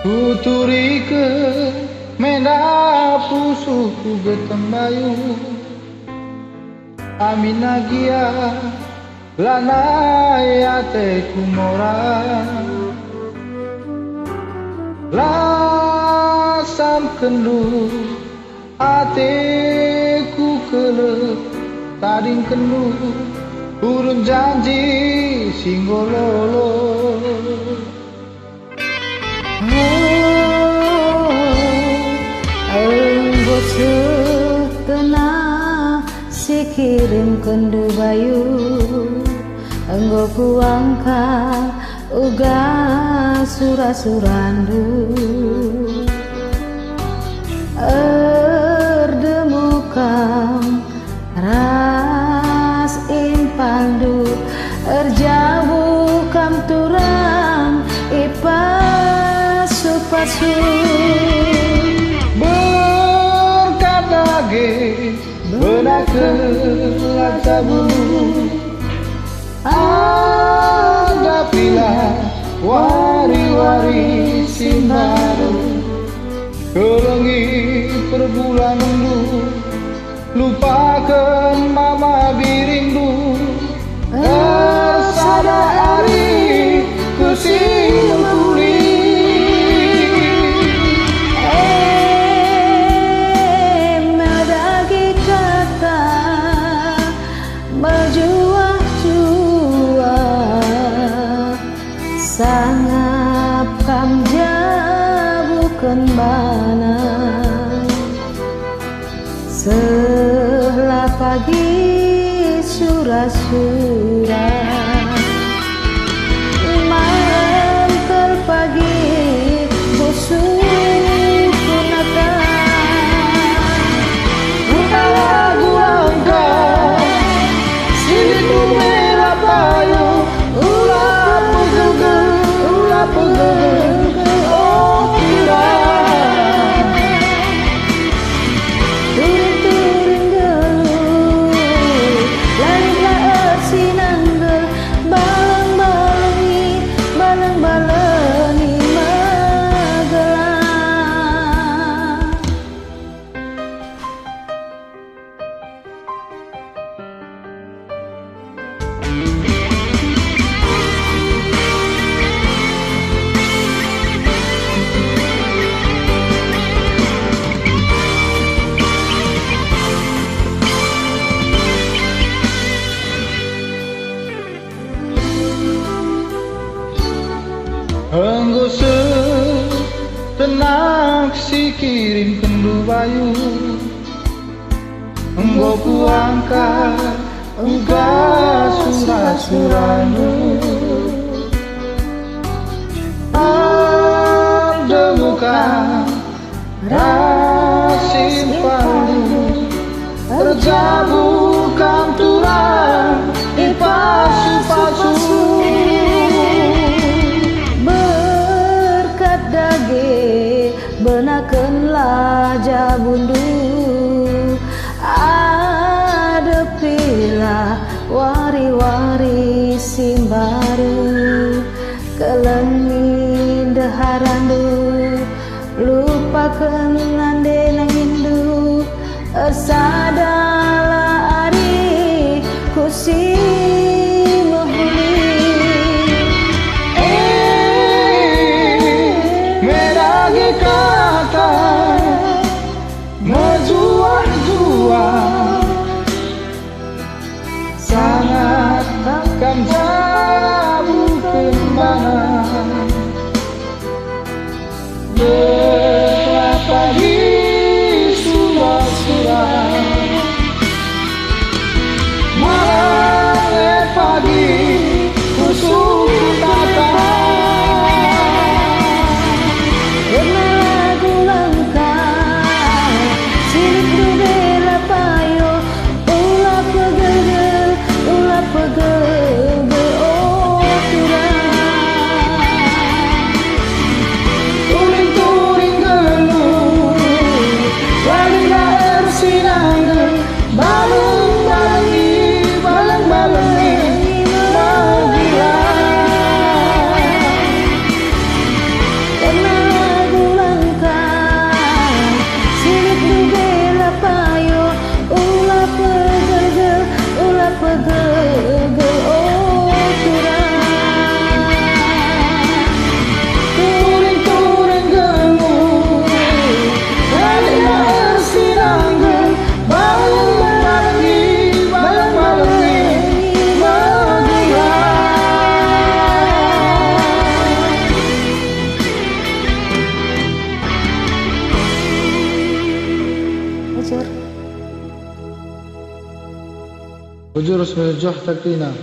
Kuturi ke menda pusuku getembayu Aminagia lana yate kumora Lasam kendu ateku kele tading kendu urun janji singgololo Enggo setengah si kirim kendu bayu Enggo kuangka uga surasurandu Erdemukam ras impandu Erjabukam turang ipasu-pasu Benakelah bulu ada pila wari-wari simbaru kelengi perbulan dulu lupakan mama birindu tersadari kusing kuli Sangap kam jabukan bana Selah pagi surah-surah Malam terpagi busuk punata lagu angka siliku merah payu Enggo setenak si kirim kendu bayu Enggo kuangkat uga surah-surahmu Ada muka rasimpanmu Terjabukam turang ipasu-pasu Benakenlah jabundu Adepilah wari-wari simbaru Kelengi deharandu Lupakan ande nangindu Sadalah ari kusing sangat kam jabukan bana Belah pagi surah-surah malam pagi kusuk tata lagu langkah silik bela payo ulah pegel Bujur sejuh takina